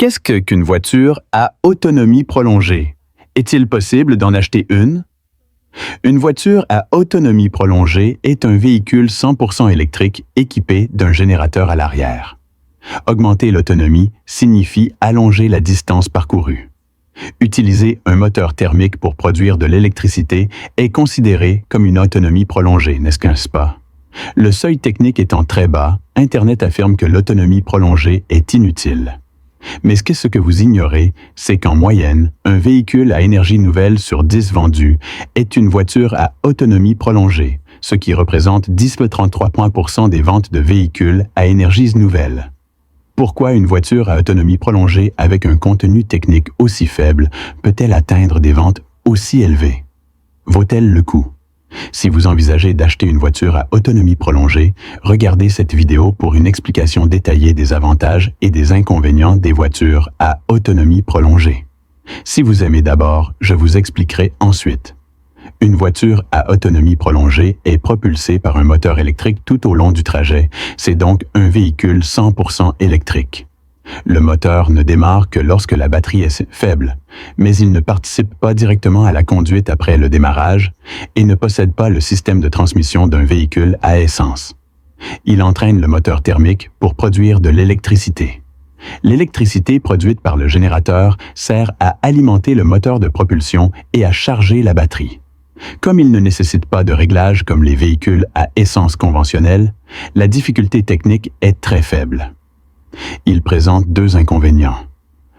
Qu'une voiture à autonomie prolongée? Est-il possible d'en acheter une? Une voiture à autonomie prolongée est un véhicule 100% électrique équipé d'un générateur à l'arrière. Augmenter l'autonomie signifie allonger la distance parcourue. Utiliser un moteur thermique pour produire de l'électricité est considéré comme une autonomie prolongée, n'est-ce pas? Le seuil technique étant très bas, Internet affirme que l'autonomie prolongée est inutile. Mais ce que vous ignorez, c'est qu'en moyenne, un véhicule à énergie nouvelle sur 10 vendus est une voiture à autonomie prolongée, ce qui représente 10,33% des ventes de véhicules à énergie nouvelle. Pourquoi une voiture à autonomie prolongée avec un contenu technique aussi faible peut-elle atteindre des ventes aussi élevées? Vaut-elle le coup? Si vous envisagez d'acheter une voiture à autonomie prolongée, regardez cette vidéo pour une explication détaillée des avantages et des inconvénients des voitures à autonomie prolongée. Si vous aimez d'abord, je vous expliquerai ensuite. Une voiture à autonomie prolongée est propulsée par un moteur électrique tout au long du trajet. C'est donc un véhicule 100% électrique. Le moteur ne démarre que lorsque la batterie est faible, mais il ne participe pas directement à la conduite après le démarrage et ne possède pas le système de transmission d'un véhicule à essence. Il entraîne le moteur thermique pour produire de l'électricité. L'électricité produite par le générateur sert à alimenter le moteur de propulsion et à charger la batterie. Comme il ne nécessite pas de réglage comme les véhicules à essence conventionnels, la difficulté technique est très faible. Il présente deux inconvénients.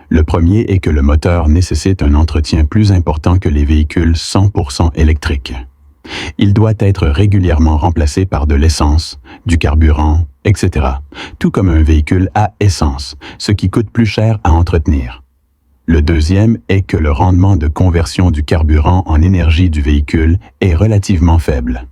Le premier est que le moteur nécessite un entretien plus important que les véhicules 100% électriques. Il doit être régulièrement remplacé par de l'essence, du carburant, etc., tout comme un véhicule à essence, ce qui coûte plus cher à entretenir. Le deuxième est que le rendement de conversion du carburant en énergie du véhicule est relativement faible.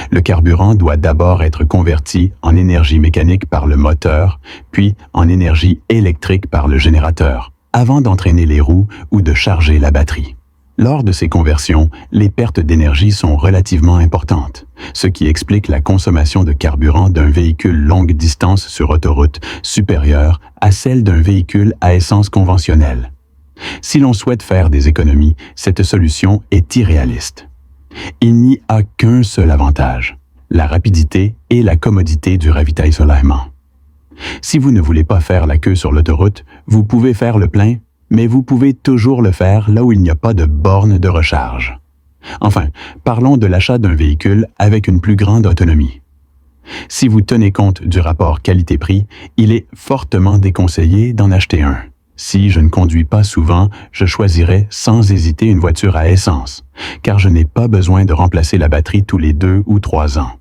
Le carburant doit d'abord être converti en énergie mécanique par le moteur, puis en énergie électrique par le générateur, avant d'entraîner les roues ou de charger la batterie. Lors de ces conversions, les pertes d'énergie sont relativement importantes, ce qui explique la consommation de carburant d'un véhicule longue distance sur autoroute supérieure à celle d'un véhicule à essence conventionnelle. Si l'on souhaite faire des économies, cette solution est irréaliste. Il n'y a qu'un seul avantage, la rapidité et la commodité du ravitaillement. Si vous ne voulez pas faire la queue sur l'autoroute, vous pouvez faire le plein, mais vous pouvez toujours le faire là où il n'y a pas de borne de recharge. Enfin, parlons de l'achat d'un véhicule avec une plus grande autonomie. Si vous tenez compte du rapport qualité-prix, il est fortement déconseillé d'en acheter un. Si je ne conduis pas souvent, je choisirais sans hésiter une voiture à essence, car je n'ai pas besoin de remplacer la batterie tous les 2 ou 3 ans.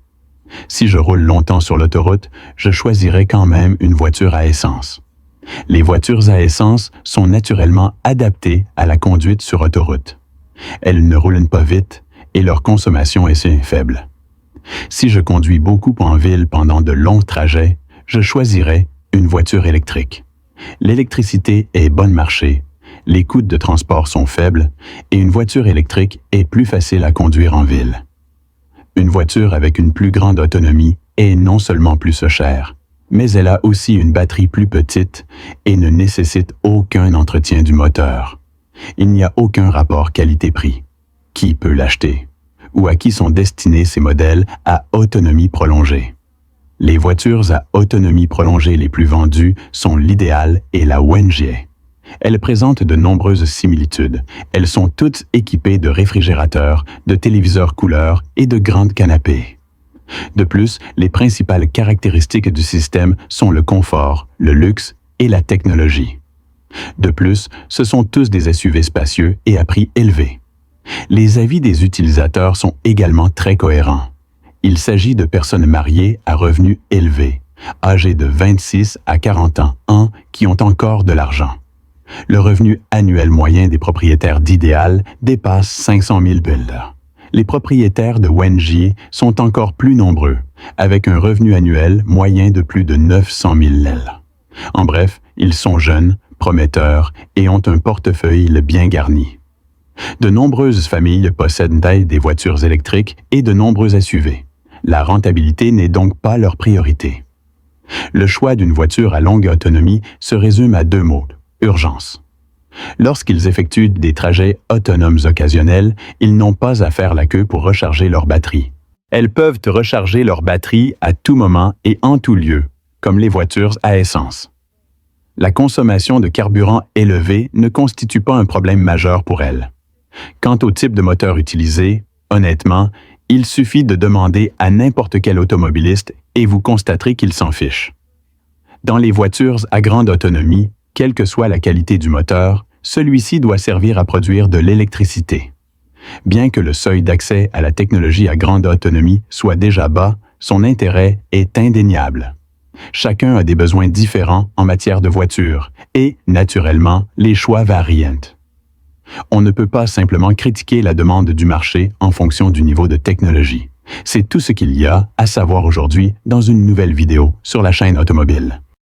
Si je roule longtemps sur l'autoroute, je choisirais quand même une voiture à essence. Les voitures à essence sont naturellement adaptées à la conduite sur autoroute. Elles ne roulent pas vite et leur consommation est faible. Si je conduis beaucoup en ville pendant de longs trajets, je choisirais une voiture électrique. L'électricité est bon marché, les coûts de transport sont faibles et une voiture électrique est plus facile à conduire en ville. Une voiture avec une plus grande autonomie est non seulement plus chère, mais elle a aussi une batterie plus petite et ne nécessite aucun entretien du moteur. Il n'y a aucun rapport qualité-prix. Qui peut l'acheter? Ou à qui sont destinés ces modèles à autonomie prolongée? Les voitures à autonomie prolongée les plus vendues sont l'Ideal et la Wengie. Elles présentent de nombreuses similitudes. Elles sont toutes équipées de réfrigérateurs, de téléviseurs couleurs et de grandes canapés. De plus, les principales caractéristiques du système sont le confort, le luxe et la technologie. De plus, ce sont tous des SUV spacieux et à prix élevé. Les avis des utilisateurs sont également très cohérents. Il s'agit de personnes mariées à revenus élevés, âgées de 26 à 40 ans, qui ont encore de l'argent. Le revenu annuel moyen des propriétaires d'Ideal dépasse 500 000 $. Les propriétaires de Wengie sont encore plus nombreux, avec un revenu annuel moyen de plus de 900 000 $. En bref, ils sont jeunes, prometteurs et ont un portefeuille bien garni. De nombreuses familles possèdent des voitures électriques et de nombreux SUV. La rentabilité n'est donc pas leur priorité. Le choix d'une voiture à longue autonomie se résume à deux mots, Urgence. Lorsqu'ils effectuent des trajets autonomes occasionnels, ils n'ont pas à faire la queue pour recharger leur batterie. Elles peuvent recharger leur batterie à tout moment et en tout lieu, comme les voitures à essence. La consommation de carburant élevée ne constitue pas un problème majeur pour elles. Quant au type de moteur utilisé, honnêtement, il suffit de demander à n'importe quel automobiliste et vous constaterez qu'il s'en fiche. Dans les voitures à grande autonomie, quelle que soit la qualité du moteur, celui-ci doit servir à produire de l'électricité. Bien que le seuil d'accès à la technologie à grande autonomie soit déjà bas, son intérêt est indéniable. Chacun a des besoins différents en matière de voiture et, naturellement, les choix varient. On ne peut pas simplement critiquer la demande du marché en fonction du niveau de technologie. C'est tout ce qu'il y a à savoir aujourd'hui dans une nouvelle vidéo sur la chaîne automobile.